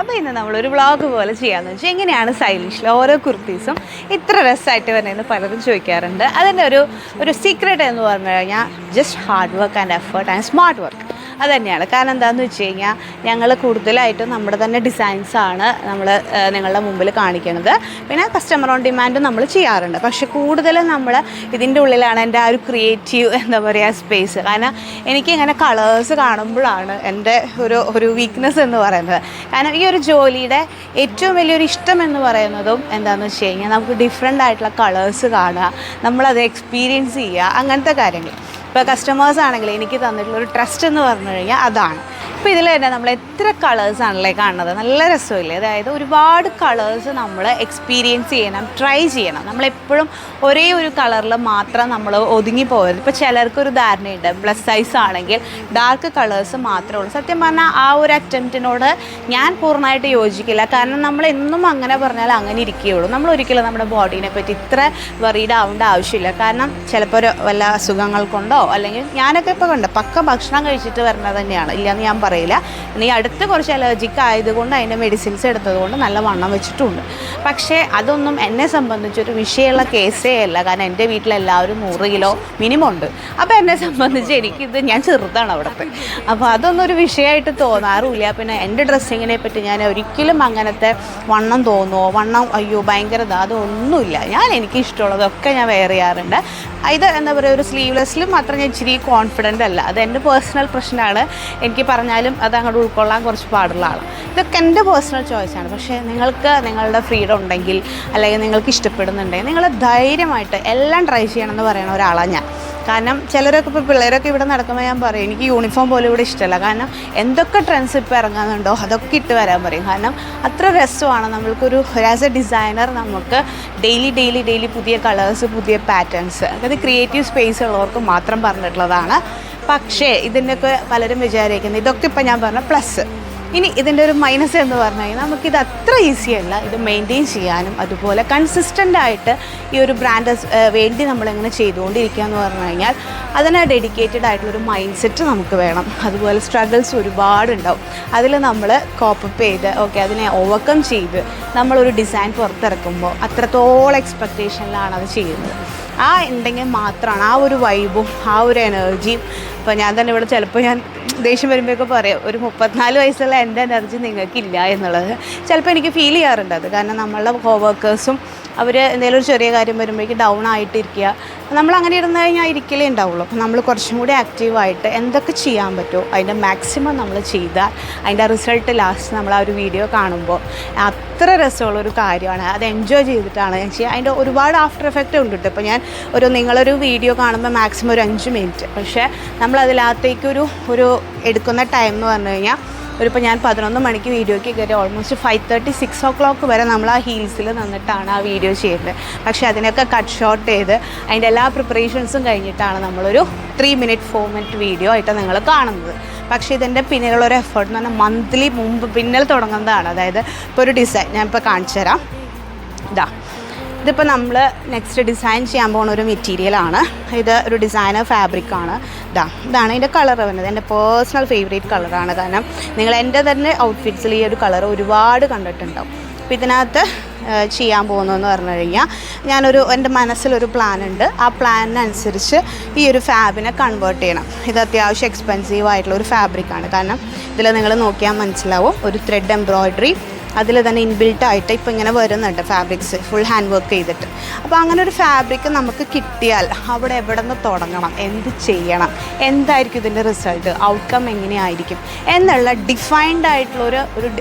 അപ്പോൾ ഇന്ന് നമ്മളൊരു വ്ളോഗ് പോലെ ചെയ്യാമെന്ന് വെച്ചാൽ എങ്ങനെയാണ് സ്റ്റൈലിഷിൽ ഓരോ കുർത്തീസും ഇത്ര രസമായിട്ട് വരുന്നതെന്ന് പലരും ചോദിക്കാറുണ്ട്. അതിൻ്റെ ഒരു സീക്രട്ട് എന്ന് പറഞ്ഞു കഴിഞ്ഞാൽ just hard work and effort and smart work. അത് തന്നെയാണ്. കാരണം എന്താണെന്ന് വെച്ച് കഴിഞ്ഞാൽ ഞങ്ങൾ കൂടുതലായിട്ടും നമ്മുടെ തന്നെ ഡിസൈൻസാണ് നമ്മൾ നിങ്ങളുടെ മുമ്പിൽ കാണിക്കുന്നത്. പിന്നെ കസ്റ്റമർ ഓൺ ഡിമാൻഡ് നമ്മൾ ചെയ്യാറുണ്ട്. പക്ഷേ കൂടുതലും നമ്മൾ ഇതിൻ്റെ ഉള്ളിലാണ് എൻ്റെ ആ ഒരു ക്രിയേറ്റീവ് എന്താ പറയുക സ്പേസ്. കാരണം എനിക്കിങ്ങനെ കളേഴ്സ് കാണുമ്പോഴാണ് എൻ്റെ ഒരു വീക്ക്നെസ് എന്ന് പറയുന്നത്. കാരണം ഈ ഒരു ജോലിയുടെ ഏറ്റവും വലിയൊരു ഇഷ്ടം എന്ന് പറയുന്നതും എന്താണെന്ന് വെച്ച് കഴിഞ്ഞാൽ നമുക്ക് ഡിഫറെൻ്റ് ആയിട്ടുള്ള കളേഴ്സ് കാണുക, നമ്മളത് എക്സ്പീരിയൻസ് ചെയ്യുക, അങ്ങനത്തെ കാര്യങ്ങൾ. ഇപ്പോൾ കസ്റ്റമേഴ്സ് ആണെങ്കിൽ എനിക്ക് തന്നിട്ടുള്ളൊരു ട്രസ്റ്റ് എന്ന് പറഞ്ഞു കഴിഞ്ഞാൽ അതാണ്. ഇപ്പോൾ ഇതിൽ തന്നെ നമ്മൾ എത്ര കളേഴ്സാണല്ലേ കാണുന്നത്, നല്ല രസമില്ലേ? അതായത് ഒരുപാട് കളേഴ്സ് നമ്മൾ എക്സ്പീരിയൻസ് ചെയ്യണം, ട്രൈ ചെയ്യണം. നമ്മളെപ്പോഴും ഒരേ ഒരു കളറിൽ മാത്രം നമ്മൾ ഒതുങ്ങിപ്പോകരുത്. ഇപ്പോൾ ചിലർക്കൊരു ധാരണയുണ്ട് പ്ലസ് സൈസ് ആണെങ്കിൽ ഡാർക്ക് കളേഴ്സ് മാത്രമേ ഉള്ളൂ. സത്യം പറഞ്ഞാൽ ആ ഒരു അറ്റംപ്റ്റിനോട് ഞാൻ പൂർണ്ണമായിട്ട് യോജിക്കില്ല. കാരണം നമ്മൾ എന്നും അങ്ങനെ പറഞ്ഞാൽ അങ്ങനെ ഇരിക്കുകയുള്ളൂ. നമ്മൾ ഒരിക്കലും നമ്മുടെ ബോഡീനെ പറ്റി ഇത്ര വറീഡ് ആവേണ്ട ആവശ്യമില്ല. കാരണം ചിലപ്പോൾ വല്ല അസുഖങ്ങൾ കൊണ്ടോ അല്ലെങ്കിൽ ഞാനൊക്കെ ഇപ്പോൾ കണ്ട് പക്ക ഭക്ഷണം കഴിച്ചിട്ട് വരുന്നത് തന്നെയാണ്, ഇല്ലയെന്ന് ഞാൻ പറയില്ല. ഇനി അടുത്ത് കുറച്ച് അലർജിക്ക് ആയതുകൊണ്ട് അതിൻ്റെ മെഡിസിൻസ് എടുത്തതുകൊണ്ട് നല്ല വണ്ണം വെച്ചിട്ടുണ്ട്. പക്ഷേ അതൊന്നും എന്നെ സംബന്ധിച്ചൊരു വിഷയമുള്ള കേസേ അല്ല. കാരണം എൻ്റെ വീട്ടിലെല്ലാവരും 100 കിലോ മിനിമം ഉണ്ട്. അപ്പോൾ എന്നെ സംബന്ധിച്ച് എനിക്കിത് ഞാൻ ചെറുതാണ് അവിടുത്തെ. അപ്പോൾ അതൊന്നും ഒരു വിഷയമായിട്ട് തോന്നാറുമില്ല. പിന്നെ എൻ്റെ ഡ്രസ്സിങ്ങിനെ പറ്റി ഞാൻ ഒരിക്കലും അങ്ങനത്തെ വണ്ണം തോന്നുമോ, വണ്ണം അയ്യോ ഭയങ്കരത, അതൊന്നുമില്ല. ഞാൻ എനിക്ക് ഇഷ്ടമുള്ളതൊക്കെ ഞാൻ വെയർ ചെയ്യാറുണ്ട്. ഇത് എന്താ പറയുക, ഒരു സ്ലീവ്ലെസ്സിലും മാത്രം ഞാൻ ഇച്ചിരി കോൺഫിഡൻ്റ് അല്ല. അത് എൻ്റെ പേഴ്സണൽ പ്രശ്നമാണ്. എനിക്ക് പറഞ്ഞാലും അത് അങ്ങോട്ട് ഉൾക്കൊള്ളാൻ കുറച്ച് പാടുള്ള ആളാണ്. ഇതൊക്കെ എൻ്റെ പേഴ്സണൽ ചോയ്സാണ്. പക്ഷേ നിങ്ങൾക്ക് നിങ്ങളുടെ ഫ്രീഡം ഉണ്ടെങ്കിൽ അല്ലെങ്കിൽ നിങ്ങൾക്ക് ഇഷ്ടപ്പെടുന്നുണ്ടെങ്കിൽ നിങ്ങൾ ധൈര്യമായിട്ട് എല്ലാം ട്രൈ ചെയ്യണമെന്ന് പറയുന്ന ഒരാളാണ് ഞാൻ. കാരണം ചിലരൊക്കെ ഇപ്പോൾ പിള്ളേരൊക്കെ ഇവിടെ നടക്കുമ്പോൾ ഞാൻ പറയും എനിക്ക് യൂണിഫോം പോലും ഇവിടെ ഇഷ്ടമല്ല. കാരണം എന്തൊക്കെ ട്രെൻഡ്സ് ഇപ്പോൾ ഇറങ്ങുന്നുണ്ടോ അതൊക്കെ ഇട്ട് വരാൻ പറയും. കാരണം അത്ര രസമാണ്. നമ്മൾക്കൊരു ആസ് എ ഡിസൈനർ നമുക്ക് ഡെയിലി പുതിയ കളേഴ്സ്, പുതിയ പാറ്റേൺസ്, അതായത് ക്രിയേറ്റീവ് സ്പേസ് ഉള്ളവർക്ക് മാത്രം പറഞ്ഞിട്ടുള്ളതാണ്. പക്ഷേ ഇതിൻ്റെയൊക്കെ പലരും വിചാരിക്കുന്നത് ഇതൊക്കെ ഇപ്പോൾ ഞാൻ പറഞ്ഞ പ്ലസ്. ഇനി ഇതിൻ്റെ ഒരു മൈനസ് എന്ന് പറഞ്ഞു കഴിഞ്ഞാൽ നമുക്കിത് അത്ര ഈസിയല്ല ഇത് മെയിൻറ്റെയിൻ ചെയ്യാനും. അതുപോലെ കൺസിസ്റ്റൻ്റായിട്ട് ഈ ഒരു ബ്രാൻഡ് വേണ്ടി നമ്മളെങ്ങനെ ചെയ്തുകൊണ്ടിരിക്കുക എന്ന് പറഞ്ഞു കഴിഞ്ഞാൽ അതിന് ഡെഡിക്കേറ്റഡ് ആയിട്ടുള്ളൊരു മൈൻഡ് സെറ്റ് നമുക്ക് വേണം. അതുപോലെ സ്ട്രഗിൾസ് ഒരുപാടുണ്ടാവും. അതിൽ നമ്മൾ കോപ്പപ്പ് ചെയ്ത് അതിനെ ഓവർകം ചെയ്ത് നമ്മളൊരു ഡിസൈൻ പുറത്തിറക്കുമ്പോൾ അത്രത്തോളം എക്സ്പെക്റ്റേഷനിലാണ് അത് ചെയ്യുന്നത്. ആ ഉണ്ടെങ്കിൽ മാത്രമാണ് ആ ഒരു വൈബും ആ ഒരു എനർജിയും. ഇപ്പോൾ ഞാൻ തന്നെ ഇവിടെ ചിലപ്പോൾ ഞാൻ ദേഷ്യം വരുമ്പോഴൊക്കെ പറയാം ഒരു 34 വയസ്സുള്ള എൻ്റെ എനർജി നിങ്ങൾക്കില്ല എന്നുള്ളത് ചിലപ്പോൾ എനിക്ക് ഫീൽ ചെയ്യാറുണ്ട്. അത് കാരണം നമ്മളുടെ കോവർക്കേഴ്സും അവർ എന്തെങ്കിലും ഒരു ചെറിയ കാര്യം വരുമ്പോഴേക്കും ഡൗൺ ആയിട്ടിരിക്കുക. നമ്മൾ അങ്ങനെ ഇരുന്ന് കഴിഞ്ഞാൽ ഇരിക്കലേ ഉണ്ടാവുള്ളൂ. അപ്പോൾ നമ്മൾ കുറച്ചും കൂടി ആക്റ്റീവായിട്ട് എന്തൊക്കെ ചെയ്യാൻ പറ്റുമോ അതിൻ്റെ മാക്സിമം നമ്മൾ ചെയ്താൽ അതിൻ്റെ റിസൾട്ട് ലാസ്റ്റ് നമ്മൾ ആ ഒരു വീഡിയോ കാണുമ്പോൾ അത്ര രസമുള്ളൊരു കാര്യമാണ്. അത് എൻജോയ് ചെയ്തിട്ടാണ് ഞാൻ ചെയ്യുക. അതിൻ്റെ ഒരുപാട് ആഫ്റ്റർ എഫക്റ്റ് ഉണ്ട് കേട്ടോ. ഇപ്പോൾ ഞാൻ നിങ്ങളൊരു വീഡിയോ കാണുമ്പോൾ മാക്സിമം ഒരു 5 മിനിറ്റ്, പക്ഷേ നമ്മളതിനകത്തേക്കൊരു എടുക്കുന്ന ടൈം എന്ന് പറഞ്ഞു കഴിഞ്ഞാൽ ഇപ്പോൾ ഞാൻ 11 മണിക്ക് വീഡിയോയ്ക്ക് കയറി ഓൾമോസ്റ്റ് 5:30, 6 o'clock വരെ നമ്മൾ ആ ഹീൽസിൽ നിന്നിട്ടാണ് ആ വീഡിയോ ചെയ്യുന്നത്. പക്ഷേ അതിനൊക്കെ കട്ട് ഷോട്ട് ചെയ്ത് അതിൻ്റെ എല്ലാ പ്രിപ്പറേഷൻസും കഴിഞ്ഞിട്ടാണ് നമ്മളൊരു 3 മിനിറ്റ് 4 മിനിറ്റ് വീഡിയോ ആയിട്ട് നിങ്ങൾ കാണുന്നത്. പക്ഷേ ഇതിൻ്റെ പിന്നിലുള്ളൊരു എഫേർട്ട് എന്ന് പറഞ്ഞാൽ മന്ത്ലി മുമ്പ് പിന്നിൽ തുടങ്ങുന്നതാണ്. അതായത് ഇപ്പോൾ ഒരു ഡിസൈൻ ഞാനിപ്പോൾ കാണിച്ചു തരാം. ഇതിപ്പോൾ നമ്മൾ നെക്സ്റ്റ് ഡിസൈൻ ചെയ്യാൻ പോകുന്ന ഒരു മെറ്റീരിയലാണ്. ഇത് ഒരു ഡിസൈനർ ഫാബ്രിക്കാണ്. ഇതാണ് ഇതിൻ്റെ കളർ വരുന്നത്. എൻ്റെ പേഴ്സണൽ ഫേവറേറ്റ് കളറാണ്. കാരണം നിങ്ങൾ എൻ്റെ തന്നെ ഔട്ട്ഫിറ്റ്സിൽ ഈ ഒരു കളർ ഒരുപാട് കണ്ടിട്ടുണ്ടാവും. അപ്പോൾ ഇതിനകത്ത് ചെയ്യാൻ പോകുന്നതെന്ന് പറഞ്ഞു കഴിഞ്ഞാൽ എൻ്റെ മനസ്സിലൊരു പ്ലാൻ ഉണ്ട്. ആ പ്ലാനിനനുസരിച്ച് ഈ ഒരു ഫാബിനെ കൺവേർട്ട് ചെയ്യണം. ഇത് അത്യാവശ്യം എക്സ്പെൻസീവ് ആയിട്ടുള്ള ഒരു ഫാബ്രിക്കാണ്. കാരണം ഇതിൽ നിങ്ങൾ നോക്കിയാൽ മനസ്സിലാവും ഒരു ത്രെഡ് എംബ്രോയ്ഡറി അതിൽ തന്നെ ഇൻബിൽട്ടായിട്ട് ഇപ്പോൾ ഇങ്ങനെ വരുന്നുണ്ട് ഫാബ്രിക്സ് ഫുൾ ഹാൻഡ് വർക്ക് ചെയ്തിട്ട്. അപ്പോൾ അങ്ങനെ ഒരു ഫാബ്രിക്ക് നമുക്ക് കിട്ടിയാൽ അവിടെ എവിടെ നിന്ന് തുടങ്ങണം, എന്ത് ചെയ്യണം, എന്തായിരിക്കും ഇതിൻ്റെ റിസൾട്ട്, ഔട്ട്കം എങ്ങനെയായിരിക്കും എന്നുള്ള ഡിഫൈൻഡ് ആയിട്ടുള്ളൊരു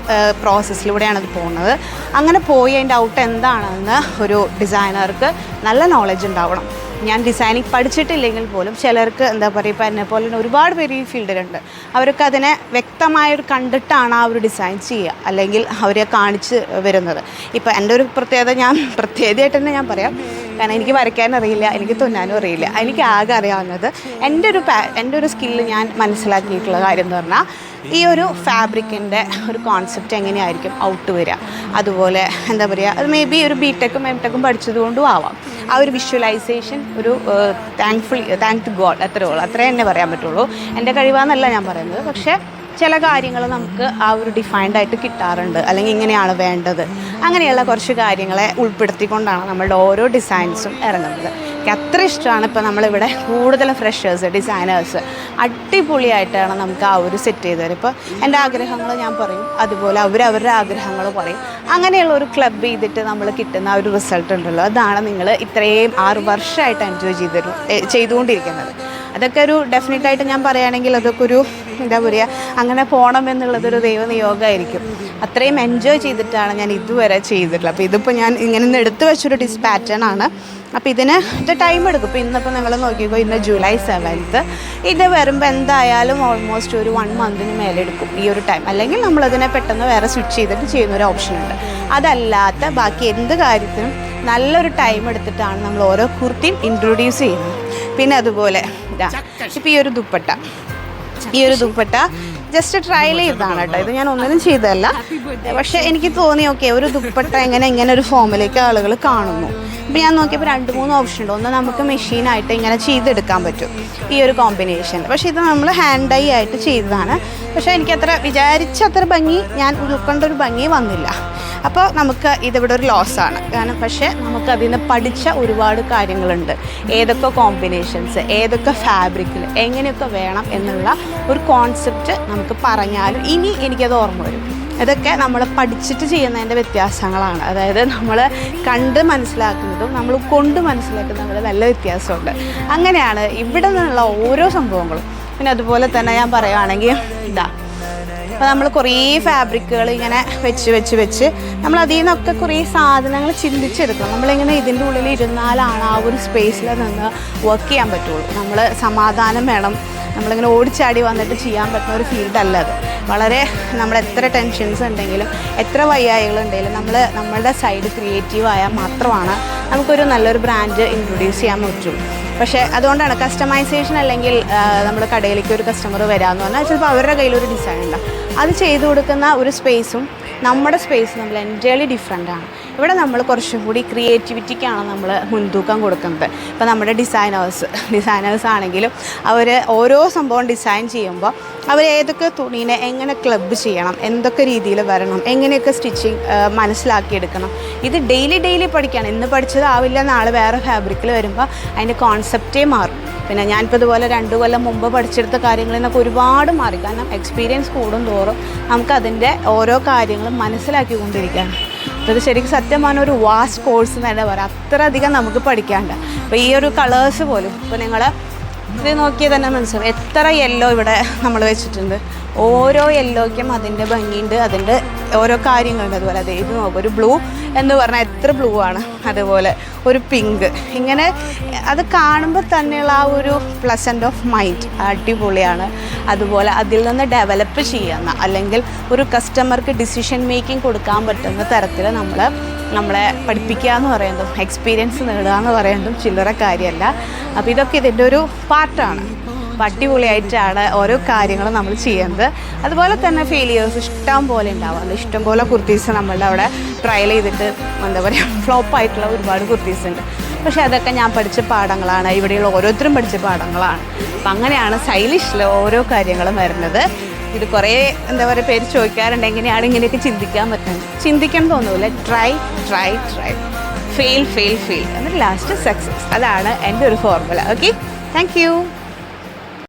പ്രോസസ്സിലൂടെയാണ് ഇത് പോകുന്നത്. അങ്ങനെ പോയി അതിൻ്റെ ഔട്ട് എന്താണെന്ന് ഒരു ഡിസൈനർക്ക് നല്ല നോളജ് ഉണ്ടാവണം. ഞാൻ ഡിസൈനിങ് പഠിച്ചിട്ടില്ലെങ്കിൽ പോലും ചിലർക്ക് എന്താ പറയുക ഇപ്പോൾ എന്നെ പോലെ ഒരുപാട് പേര് ഈ ഫീൽഡിലുണ്ട്. അവർക്ക് അതിനെ വ്യക്തമായൊരു കണ്ടിട്ടാണ് ആ ഒരു ഡിസൈൻ ചെയ്യുക, അല്ലെങ്കിൽ അവരെ കാണിച്ച് വരുന്നത്. ഇപ്പോൾ എൻ്റെ ഒരു പ്രത്യേകതയായിട്ട് തന്നെ ഞാൻ പറയാം. കാരണം എനിക്ക് വരയ്ക്കാനും അറിയില്ല, എനിക്ക് തുന്നാനും അറിയില്ല. എനിക്ക് ആകെ അറിയാവുന്നത് എൻ്റെ ഒരു സ്കില്ല് ഞാൻ മനസ്സിലാക്കിയിട്ടുള്ള കാര്യം എന്ന് പറഞ്ഞാൽ ഈ ഒരു ഫാബ്രിക്കിൻ്റെ ഒരു കോൺസെപ്റ്റ് എങ്ങനെയായിരിക്കും ഔട്ട് വരിക. അതുപോലെ എന്താ പറയുക, അത് മേ ബി ഒരു ബിടെക്കും എംടെക്കും പഠിച്ചതുകൊണ്ടും ആവാം. ആ ഒരു വിഷ്വലൈസേഷൻ ഒരു താങ്ക് ടു ഗോഡ് അത്രേ തന്നെ പറയാൻ പറ്റുള്ളൂ. എൻ്റെ കഴിവാന്നല്ല ഞാൻ പറയുന്നത്. പക്ഷേ ചില കാര്യങ്ങൾ നമുക്ക് ആ ഒരു ഡിഫൈൻഡ് ആയിട്ട് കിട്ടാറുണ്ട്, അല്ലെങ്കിൽ ഇങ്ങനെയാണ് വേണ്ടത്. അങ്ങനെയുള്ള കുറച്ച് കാര്യങ്ങളെ ഉൾപ്പെടുത്തിക്കൊണ്ടാണ് നമ്മളുടെ ഓരോ ഡിസൈൻസും ഇറങ്ങുന്നത്. എനിക്ക് അത്ര ഇഷ്ടമാണ്. ഇപ്പോൾ നമ്മളിവിടെ കൂടുതൽ ഫ്രഷേഴ്സ്, ഡിസൈനേഴ്സ് അടിപൊളിയായിട്ടാണ് നമുക്ക് ആ ഒരു സെറ്റ് ചെയ്ത് തരും. ഇപ്പോൾ എൻ്റെ ആഗ്രഹങ്ങൾ ഞാൻ പറയും, അതുപോലെ അവരവരുടെ ആഗ്രഹങ്ങൾ പറയും. അങ്ങനെയുള്ള ഒരു ക്ലബ് ചെയ്തിട്ട് നമ്മൾ കിട്ടുന്ന ആ ഒരു റിസൾട്ട് ഉണ്ടല്ലോ, അതാണ് നിങ്ങൾ ഇത്രയും 6 വർഷമായിട്ട് എൻജോയ് ചെയ്തുകൊണ്ടിരിക്കുന്നത്. അതൊക്കെ ഒരു ഡെഫിനറ്റായിട്ട് ഞാൻ പറയുകയാണെങ്കിൽ അതൊക്കെ ഒരു എന്താ പറയുക, അങ്ങനെ പോകണം എന്നുള്ളതൊരു ദൈവനിയോഗമായിരിക്കും. അത്രയും എൻജോയ് ചെയ്തിട്ടാണ് ഞാൻ ഇതുവരെ ചെയ്തിട്ടുള്ളത്. അപ്പോൾ ഇതിപ്പോൾ ഞാൻ ഇങ്ങനെ നിന്ന് എടുത്തു വെച്ചൊരു പാറ്റേൺ ആണ്. അപ്പോൾ ഇതിന് ടൈം എടുക്കും. ഇപ്പോൾ ഇന്നിപ്പോൾ നിങ്ങൾ നോക്കിക്കോ, ഇന്ന് ജൂലൈ 7th. ഇത് വരുമ്പോൾ എന്തായാലും ഓൾമോസ്റ്റ് ഒരു 1 മന്തിന് മേലെ എടുക്കും ഈ ഒരു ടൈം. അല്ലെങ്കിൽ നമ്മളതിനെ പെട്ടെന്ന് വേറെ സ്വിച്ച് ചെയ്തിട്ട് ചെയ്യുന്നൊരു ഓപ്ഷൻ ഉണ്ട്. അതല്ലാത്ത ബാക്കി എന്ത് കാര്യത്തിനും നല്ലൊരു ടൈം എടുത്തിട്ടാണ് നമ്മൾ ഓരോ കുർത്തിയും ഇൻട്രൊഡ്യൂസ് ചെയ്യുന്നത്. പിന്നെ അതുപോലെ ഇതാ ഇപ്പോൾ ഈ ഒരു ദുപ്പട്ട ജസ്റ്റ് ട്രയൽ ചെയ്തതാണ് കേട്ടോ. ഇത് ഞാൻ ഒന്നിനും ചെയ്തതല്ല. പക്ഷേ എനിക്ക് തോന്നി ഓക്കെ, ഒരു ദുപ്പട്ട ഇങ്ങനെ ഒരു ഫോമിലേക്ക് ആളുകൾ കാണുന്നു. ഇപ്പോൾ ഞാൻ നോക്കിയപ്പോൾ 2-3 ഓപ്ഷൻ ഉണ്ട്. ഒന്ന് നമുക്ക് മെഷീനായിട്ട് ഇങ്ങനെ ചെയ്തെടുക്കാൻ പറ്റും ഈ ഒരു കോമ്പിനേഷൻ. പക്ഷേ ഇത് നമ്മൾ ഹാൻഡ് ഡൈ ആയിട്ട് ചെയ്തതാണ്. പക്ഷേ എനിക്കത്ര വിചാരിച്ചത്ര ഭംഗി, ഞാൻ ഉൾക്കൊണ്ട ഒരു ഭംഗി വന്നില്ല. അപ്പോൾ നമുക്ക് ഇതിവിടെ ഒരു ലോസാണ്. കാരണം പക്ഷേ നമുക്ക് അതിൽ നിന്ന് പഠിച്ച ഒരുപാട് കാര്യങ്ങളുണ്ട്. ഏതൊക്കെ കോമ്പിനേഷൻസ്, ഏതൊക്കെ ഫാബ്രിക്കിൽ എങ്ങനെയൊക്കെ വേണം എന്നുള്ള ഒരു കോൺസെപ്റ്റ് നമുക്ക് പറഞ്ഞാലും ഇനി എനിക്കത് ഓർമ്മ വരും. ഇതൊക്കെ നമ്മൾ പഠിച്ചിട്ട് ചെയ്യുന്നതിൻ്റെ വ്യത്യാസങ്ങളാണ്. അതായത് നമ്മൾ കണ്ട് മനസ്സിലാക്കുന്നതും നമ്മൾ കൊണ്ട് മനസ്സിലാക്കുന്നതും നല്ല വ്യത്യാസമുണ്ട്. അങ്ങനെയാണ് ഇവിടെ നിന്നുള്ള ഓരോ സംഭവങ്ങളും. പിന്നെ അതുപോലെ തന്നെ ഞാൻ പറയുകയാണെങ്കിൽ ഇതാ, അപ്പോൾ നമ്മൾ കുറേ ഫാബ്രിക്കുകൾ ഇങ്ങനെ വെച്ച് നമ്മൾ അതിൽ നിന്നൊക്കെ കുറേ സാധനങ്ങൾ ചിന്തിച്ചെടുക്കണം. നമ്മളിങ്ങനെ ഇതിൻ്റെ ഉള്ളിൽ ഇരുന്നാലാണ് ആ ഒരു സ്പേസിൽ നിന്ന് വർക്ക് ചെയ്യാൻ പറ്റുള്ളൂ. നമ്മൾ സമാധാനം വേണം. നമ്മളിങ്ങനെ ഓടിച്ചാടി വന്നിട്ട് ചെയ്യാൻ പറ്റുന്ന ഒരു ഫീൽഡല്ല അത്. വളരെ നമ്മൾ എത്ര ടെൻഷൻസ് ഉണ്ടെങ്കിലും എത്ര വയ്യായികളുണ്ടെങ്കിലും നമ്മളുടെ സൈഡ് ക്രിയേറ്റീവായാൽ മാത്രമാണ് നമുക്കൊരു നല്ലൊരു ബ്രാൻഡ് ഇൻട്രൊഡ്യൂസ് ചെയ്യാൻ പറ്റുള്ളൂ. പക്ഷേ അതുകൊണ്ടാണ് കസ്റ്റമൈസേഷൻ, അല്ലെങ്കിൽ നമ്മൾ കടയിലേക്ക് ഒരു കസ്റ്റമർ വരാമെന്ന് പറഞ്ഞാൽ ചിലപ്പോൾ അവരുടെ കയ്യിലൊരു ഡിസൈൻ ഉണ്ടാകും. അത് ചെയ്തു കൊടുക്കുന്ന ഒരു സ്പേസും നമ്മുടെ സ്പേസും നമ്മൾ എൻറ്റയർലി ഡിഫറെൻ്റാണ്. ഇവിടെ നമ്മൾ കുറച്ചും കൂടി ക്രിയേറ്റിവിറ്റിക്കാണ് നമ്മൾ മുൻതൂക്കം കൊടുക്കുന്നത്. ഇപ്പോൾ നമ്മുടെ ഡിസൈനേഴ്സ് ആണെങ്കിലും അവർ ഓരോ സംഭവം ഡിസൈൻ ചെയ്യുമ്പോൾ അവർ ഏതൊക്കെ തുണീനെ എങ്ങനെ ക്ലബ്ബ് ചെയ്യണം, എന്തൊക്കെ രീതിയിൽ വരണം, എങ്ങനെയൊക്കെ സ്റ്റിച്ചിങ് മനസ്സിലാക്കിയെടുക്കണം, ഇത് ഡെയിലി പഠിക്കുകയാണ്. ഇന്ന് പഠിച്ചതാവില്ല, നാളെ വേറെ ഫാബ്രിക്കിൽ വരുമ്പോൾ അതിൻ്റെ കോൺസെപ്റ്റേ മാറും. പിന്നെ ഞാനിപ്പോൾ ഇതുപോലെ 2 കൊല്ലം മുമ്പ് പഠിച്ചെടുത്ത കാര്യങ്ങളിൽ നിന്നൊക്കെ ഒരുപാട് മാറി. കാരണം എക്സ്പീരിയൻസ് കൂടും തോറും നമുക്കതിൻ്റെ ഓരോ കാര്യങ്ങളും മനസ്സിലാക്കിക്കൊണ്ടിരിക്കുകയാണ്. അപ്പോൾ ഇത് ശരിക്കും സത്യമാണ് ഒരു വാസ്റ്റ് കോഴ്സ് എന്ന് തന്നെ പറയാം. അത്രയധികം നമുക്ക് പഠിക്കാണ്ട്. അപ്പോൾ ഈ ഒരു കളേഴ്സ് പോലും ഇപ്പോൾ നിങ്ങൾ ഇത് നോക്കിയാൽ തന്നെ മനസ്സിലാവും എത്ര യെല്ലോ ഇവിടെ നമ്മൾ വെച്ചിട്ടുണ്ട്. ഓരോ യെല്ലോയ്ക്കും അതിൻ്റെ ഭംഗിയുണ്ട്, അതിൻ്റെ ഓരോ കാര്യങ്ങളുണ്ട്. അതുപോലെ അത് ഇത് നോക്കും, ഒരു ബ്ലൂ എന്ന് പറഞ്ഞാൽ എത്ര ബ്ലൂ ആണ്, അതുപോലെ ഒരു പിങ്ക്, ഇങ്ങനെ അത് കാണുമ്പോൾ തന്നെയുള്ള ആ ഒരു പ്ലസൻ്റ് ഓഫ് മൈൻഡ് അടിപൊളിയാണ്. അതുപോലെ അതിൽ നിന്ന് ഡെവലപ്പ് ചെയ്യുന്ന, അല്ലെങ്കിൽ ഒരു കസ്റ്റമർക്ക് ഡിസിഷൻ മേക്കിംഗ് കൊടുക്കാൻ പറ്റുന്ന തരത്തിൽ നമ്മളെ പഠിപ്പിക്കുക എന്ന് പറയുന്നതും എക്സ്പീരിയൻസ് നേടുക എന്ന് പറയുന്നതും ചില്ലറ കാര്യമല്ല. അപ്പോൾ ഇതൊക്കെ ഇതിൻ്റെ ഒരു പാർട്ടാണ്. അപ്പോൾ അടിപൊളിയായിട്ടാണ് ഓരോ കാര്യങ്ങളും നമ്മൾ ചെയ്യുന്നത്. അതുപോലെ തന്നെ ഫെയിലിയേഴ്സ് ഇഷ്ടം പോലെ ഉണ്ടാവാറുണ്ട്. ഇഷ്ടംപോലെ കുർത്തീസ് നമ്മളുടെ അവിടെ ട്രയൽ ചെയ്തിട്ട് എന്താ പറയുക ഫ്ലോപ്പായിട്ടുള്ള ഒരുപാട് കുർത്തീസ് ഉണ്ട്. പക്ഷേ അതൊക്കെ ഞാൻ പഠിച്ച പാഠങ്ങളാണ്, ഇവിടെയുള്ള ഓരോരുത്തരും പഠിച്ച പാഠങ്ങളാണ്. അപ്പം അങ്ങനെയാണ് സ്റ്റൈലിഷിൽ ഓരോ കാര്യങ്ങളും വരുന്നത്. ഇത് കുറേ എന്താ പറയുക പേര് ചോദിക്കാറുണ്ട്, എങ്ങനെയാണ് ഇങ്ങനെയൊക്കെ ചിന്തിക്കാൻ പറ്റുന്നത്. ചിന്തിക്കണം തോന്നൂല, ട്രൈ ഫെയിൽ എന്നിട്ട് ലാസ്റ്റ് സക്സസ്. അതാണ് എൻ്റെ ഒരു ഫോർമുല. Okay, thank you.